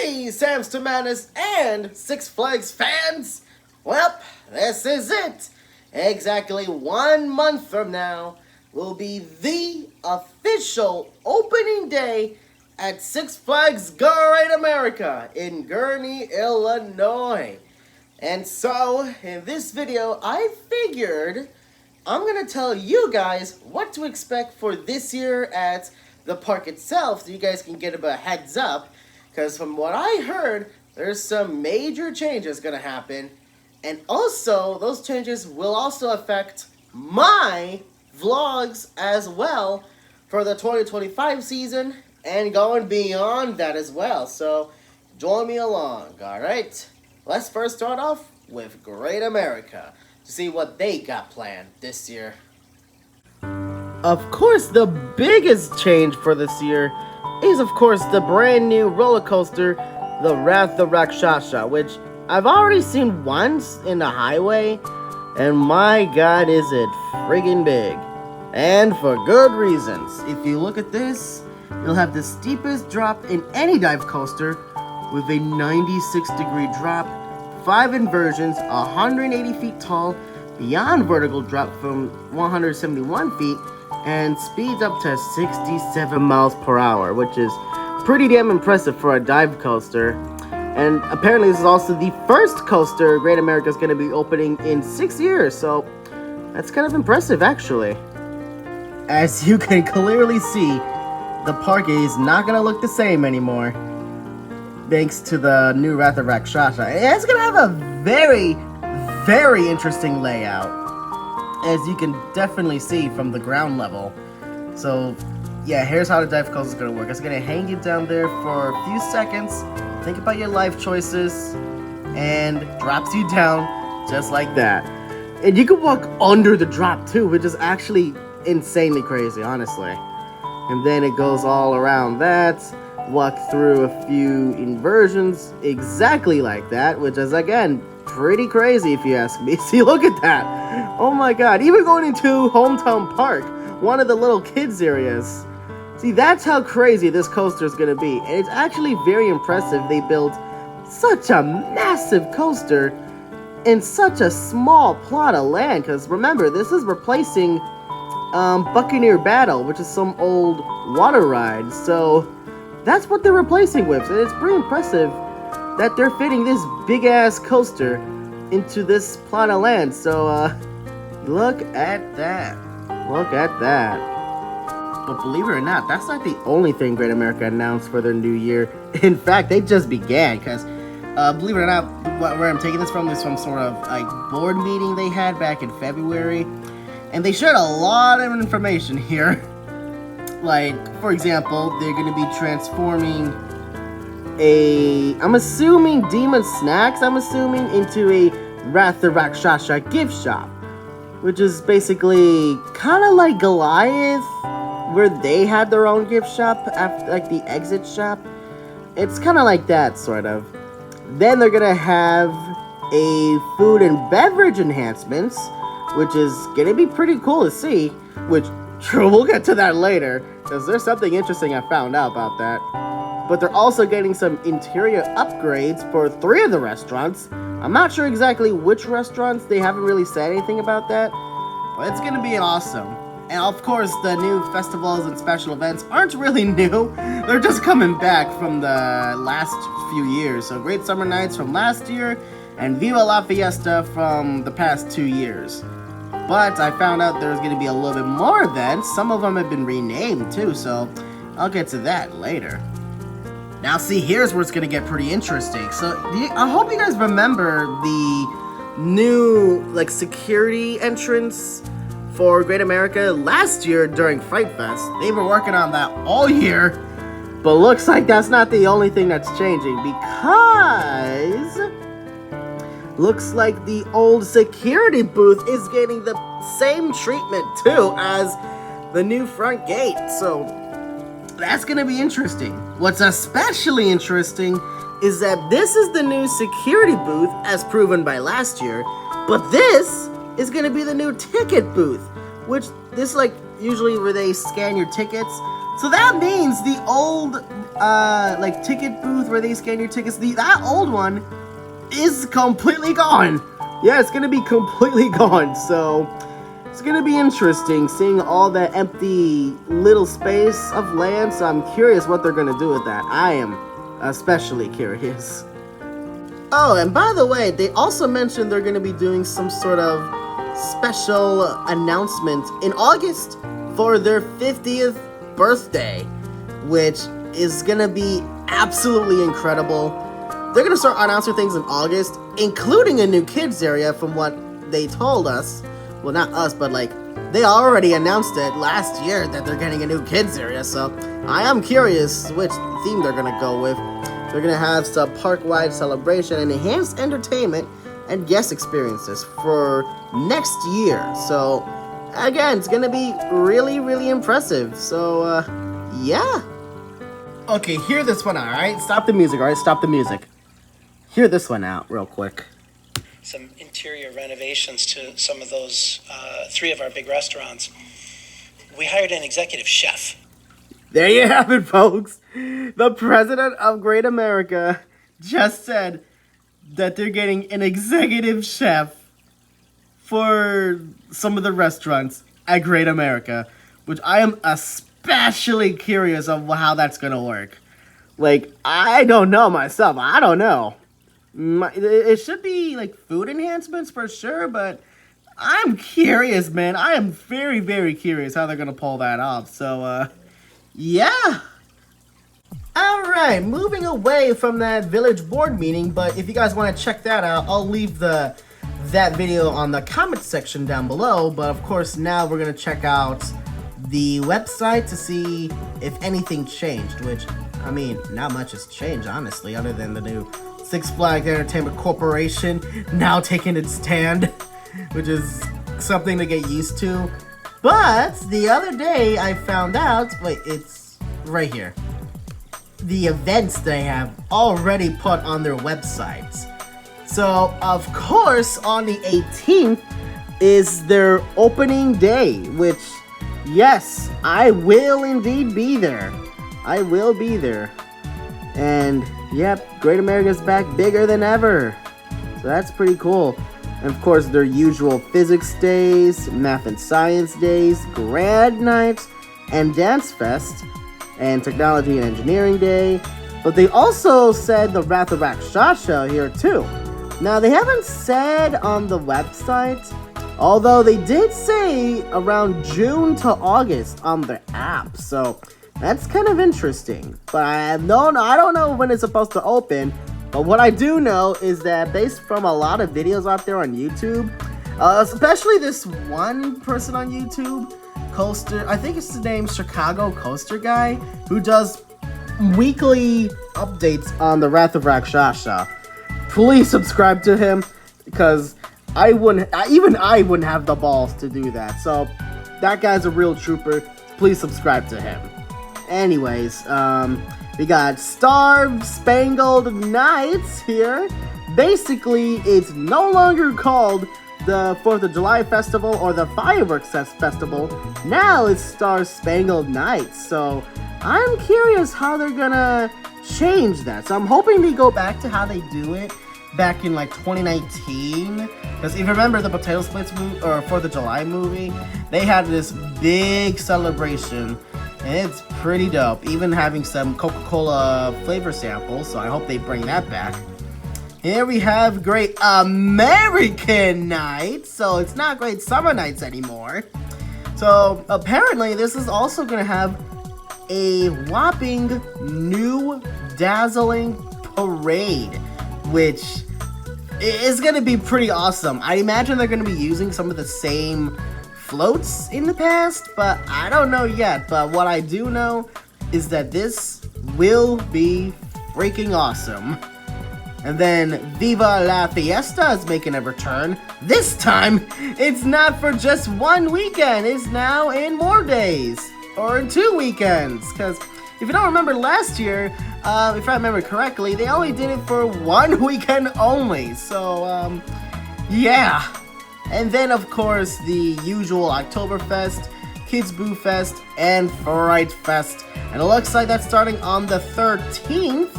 Hey, Sam's to Madness and Six Flags fans! Well, this is it. Exactly 1 month from now will be the official opening day at Six Flags Great America in Gurnee, Illinois. And so, in this video, I figured I'm going to tell you guys what to expect for this year at the park itself so you guys can get a heads up. Because from what I heard, there's some major changes going to happen. And also, those changes will also affect my vlogs as well for the 2025 season and going beyond that as well. So, join me along, alright? Let's first start off with Great America to see what they got planned this year. Of course, the biggest change for this year is, of course, the brand new roller coaster, the Wrath of Rakshasa, which I've already seen once in the highway, and my god, is it friggin' big. And for good reasons. If you look at this, you'll have the steepest drop in any dive coaster with a 96-degree drop, 5 inversions, 180 feet tall, beyond vertical drop from 171 feet, and speeds up to 67 miles per hour, which is pretty damn impressive for a dive coaster. And apparently this is also the first coaster Great America is going to be opening in 6 years, so that's kind of impressive actually. As you can clearly see, the park is not going to look the same anymore, thanks to the new Wrath of Rakshasa. It's going to have a very, very interesting layout, as you can definitely see from the ground level. So yeah, here's how the dive coaster is going to work. It's going to hang you down there for a few seconds, think about your life choices, and drops you down just like that. And you can walk under the drop too, which is actually insanely crazy, honestly. And then it goes all around that, walk through a few inversions exactly like that, which is again pretty crazy if you ask me. See, look at that. Oh my god, even going into Hometown Park, one of the little kids areas. See, that's how crazy this coaster is going to be. And it's actually very impressive they built such a massive coaster in such a small plot of land. Because remember, this is replacing Buccaneer Battle, which is some old water ride. So that's what they're replacing with. And it's pretty impressive that they're fitting this big-ass coaster into this plot of land. So, look at that. Look at that. But believe it or not, that's not the only thing Great America announced for their new year. In fact, they just began, because, believe it or not, where I'm taking this from is from sort of, like, board meeting they had back in February. And they shared a lot of information here. Like, for example, they're going to be transforming I'm assuming Demon Snacks, into a Wrath of Rakshasa gift shop, which is basically kind of like Goliath, where they had their own gift shop after, like, the exit shop. It's kind of like that, sort of. Then they're gonna have a food and beverage enhancements, which is gonna be pretty cool to see, which we'll get to that later, because there's something interesting I found out about that. But they're also getting some interior upgrades for 3 of the restaurants. I'm not sure exactly which restaurants, they haven't really said anything about that, but it's gonna be awesome. And of course, the new festivals and special events aren't really new. They're just coming back from the last few years. So Great Summer Nights from last year, and Viva La Fiesta from the past 2 years. But I found out there's gonna be a little bit more events. Some of them have been renamed too, so I'll get to that later. Now see, here's where it's gonna get pretty interesting. So I hope you guys remember the new, like, security entrance for Great America last year during Fright Fest. They were working on that all year, but looks like that's not the only thing that's changing, because looks like the old security booth is getting the same treatment too as the new front gate. So that's gonna be interesting. What's especially interesting is that this is the new security booth as proven by last year, but this is gonna be the new ticket booth, which this, like, usually where they scan your tickets. So that means the old like ticket booth where they scan your tickets. That old one is completely gone. Yeah, it's gonna be completely gone. So it's gonna be interesting seeing all that empty little space of land. So I'm curious what they're gonna do with that. I am especially curious. Oh, and by the way, they also mentioned they're gonna be doing some sort of special announcement in August for their 50th birthday, which is gonna be absolutely incredible. They're gonna start announcing things in August, including a new kids area from what they told us. Well, not us, but like, they already announced it last year that they're getting a new kids area, so I am curious which theme they're gonna go with. They're gonna have some park-wide celebration and enhanced entertainment and guest experiences for next year. So, again, it's gonna be really, really impressive. So, yeah. Okay, hear this one out, alright? Stop the music, alright? Stop the music. Hear this one out real quick. Some interior renovations to some of those, 3 of our big restaurants. We hired an executive chef. There you have it, folks. The president of Great America just said that they're getting an executive chef for some of the restaurants at Great America, which I am especially curious of how that's gonna work. Like, I don't know myself. I don't know. It should be like food enhancements for sure, but I'm curious, man. I am very, very curious how they're gonna pull that off. So, yeah. Alright, moving away from that village board meeting, but if you guys want to check that out, I'll leave that video on the comment section down below. But of course, now we're going to check out the website to see if anything changed, which, I mean, not much has changed, honestly, other than the new Six Flags Entertainment Corporation now taking its stand, which is something to get used to. But the other day I found out, wait, it's right here. The events they have already put on their websites. So, of course, on the 18th is their opening day, which, yes, I will indeed be there. I will be there. And, yep, Great America's back bigger than ever. So that's pretty cool. And of course, their usual physics days, math and science days, grad nights, and dance fest, and technology and engineering day. But they also said the Wrath of Rakshasa here too. Now, they haven't said on the website, although they did say around June to August on their app. So that's kind of interesting. But I don't know when it's supposed to open. But what I do know is that based from a lot of videos out there on YouTube, especially this one person on YouTube, Coaster, I think it's the name Chicago Coaster Guy, who does weekly updates on the Wrath of Rakshasa. Please subscribe to him, because I wouldn't have the balls to do that. So that guy's a real trooper. Please subscribe to him. Anyways, we got Star Spangled Nights here. Basically, it's no longer called the 4th of July Festival or the Fireworks Festival. Now it's Star Spangled Nights. So I'm curious how they're gonna change that. So I'm hoping they go back to how they do it back in like 2019. Because if you remember the Potato Splits movie or 4th of July movie, they had this big celebration. And it's pretty dope, even having some Coca-Cola flavor samples, so I hope they bring that back. Here we have Great American Nights, so it's not Great Summer Nights anymore. So apparently this is also going to have a whopping new dazzling parade, which is going to be pretty awesome. I imagine they're going to be using some of the same floats in the past, but I don't know yet. But what I do know is that this will be freaking awesome. And then Viva la Fiesta is making a return. This time, it's not for just one weekend. It's now in more days. Or in 2 weekends. Because if you don't remember last year, if I remember correctly, they only did it for 1 weekend only. So, yeah. And then, of course, the usual Oktoberfest Kids Boo Fest, and Fright Fest. And it looks like that's starting on the 13th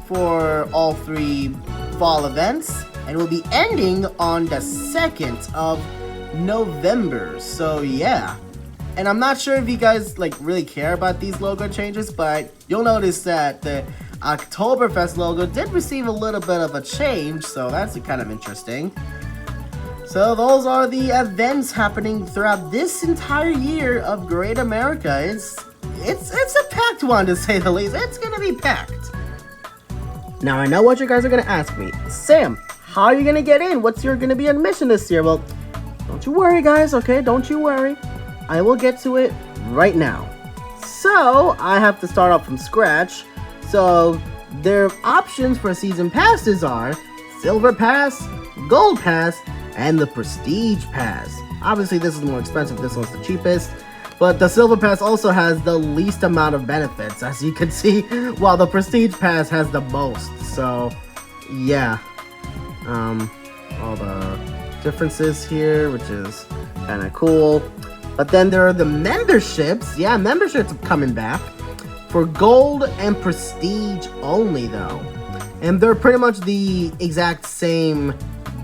for all 3 fall events, and will be ending on the 2nd of November. So yeah. And I'm not sure if you guys really care about these logo changes, but you'll notice that the Oktoberfest logo did receive a little bit of a change, so that's kind of interesting. So those are the events happening throughout this entire year of Great America. It's a packed one, to say the least. It's gonna be packed. Now I know what you guys are gonna ask me. Sam, how are you gonna get in? What's your gonna be admission this year? Well, don't you worry, guys, okay? Don't you worry. I will get to it right now. So I have to start off from scratch. So their options for season passes are Silver Pass, Gold Pass, and the Prestige Pass. Obviously this is more expensive, this one's the cheapest, but the Silver Pass also has the least amount of benefits, as you can see, while the Prestige Pass has the most. So yeah, all the differences here, which is kind of cool. But then there are the memberships. Yeah, memberships are coming back for Gold and Prestige only though, and they're pretty much the exact same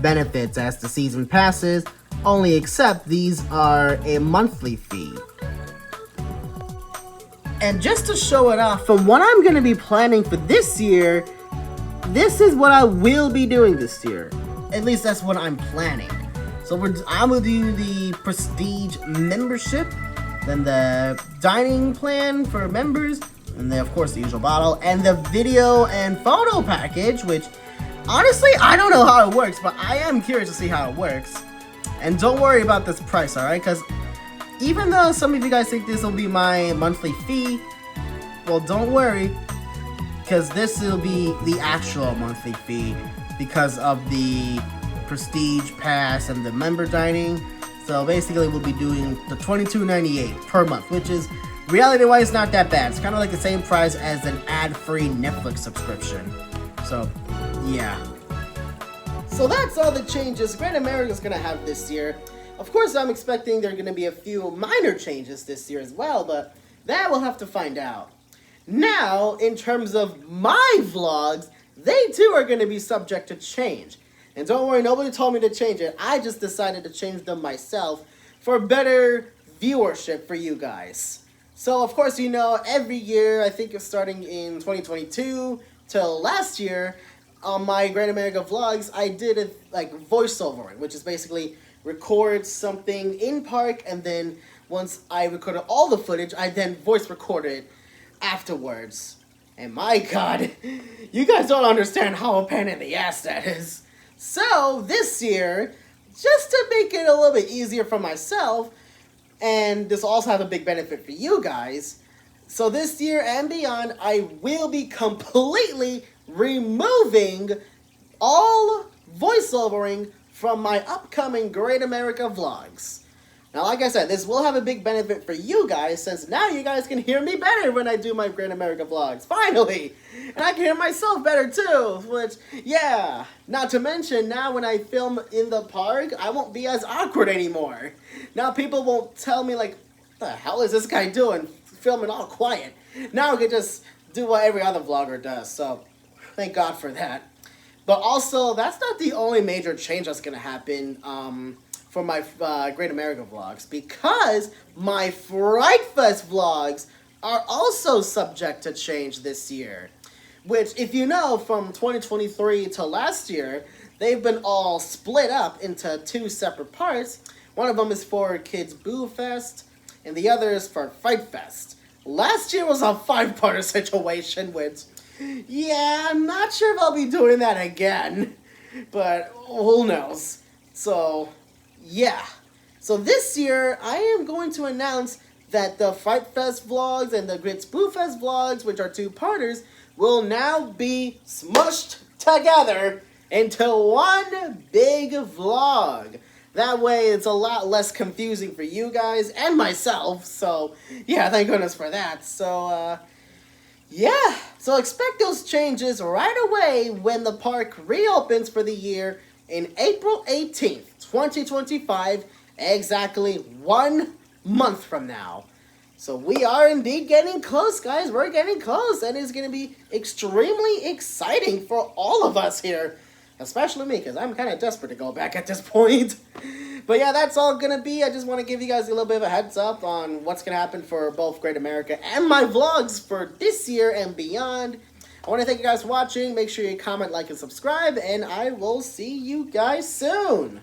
benefits as the season passes, only except these are a monthly fee. And just to show it off, from what I'm going to be planning for this year, this is what I will be doing this year. At least that's what I'm planning. So I'm going to do the Prestige membership, then the dining plan for members, and then of course the usual bottle, and the video and photo package, which honestly, I don't know how it works, but I am curious to see how it works. And don't worry about this price, alright? Because even though some of you guys think this will be my monthly fee, well, don't worry, because this will be the actual monthly fee because of the Prestige Pass and the member dining. So basically, we'll be doing the $22.98 per month, which is, reality-wise, not that bad. It's kind of like the same price as an ad-free Netflix subscription. So yeah. So that's all the changes Great America's gonna have this year. Of course, I'm expecting there are gonna be a few minor changes this year as well, but that we'll have to find out. Now, in terms of my vlogs, they too are gonna be subject to change. And don't worry, nobody told me to change it. I just decided to change them myself for better viewership for you guys. So, of course, you know, every year, I think it's starting in 2022 till last year, on my Great America vlogs, I did it like voiceovering, which is basically record something in park, and then once I recorded all the footage, I then voice recorded it afterwards. And my god, you guys don't understand how a pain in the ass that is. So this year, just to make it a little bit easier for myself, and this will also have a big benefit for you guys, so this year and beyond, I will be completely removing all voiceovering from my upcoming Great America vlogs. Now, like I said, this will have a big benefit for you guys, since now you guys can hear me better when I do my Great America vlogs, finally! And I can hear myself better too, which, yeah. Not to mention, now when I film in the park, I won't be as awkward anymore. Now people won't tell me like, what the hell is this guy doing, filming all quiet? Now I can just do what every other vlogger does, so thank God for that. But also, that's not the only major change that's going to happen for my Great America vlogs, because my Fright Fest vlogs are also subject to change this year. Which, if you know, from 2023 to last year, they've been all split up into 2 separate parts. One of them is for Kids Boo Fest, and the other is for Fright Fest. Last year was a 5-parter situation, which, yeah, I'm not sure if I'll be doing that again, but who knows. So, yeah. So this year, I am going to announce that the Fright Fest vlogs and the Kids Boo Fest vlogs, which are 2-parters, will now be smushed together into one big vlog. That way, it's a lot less confusing for you guys and myself. So, yeah, thank goodness for that. So, yeah. So expect those changes right away when the park reopens for the year in April 18th, 2025. Exactly 1 month from now. So we are indeed getting close, guys. We're getting close, and it's going to be extremely exciting for all of us here. Especially me, because I'm kind of desperate to go back at this point. But yeah, that's all going to be. I just want to give you guys a little bit of a heads up on what's going to happen for both Great America and my vlogs for this year and beyond. I want to thank you guys for watching. Make sure you comment, like, and subscribe, and I will see you guys soon.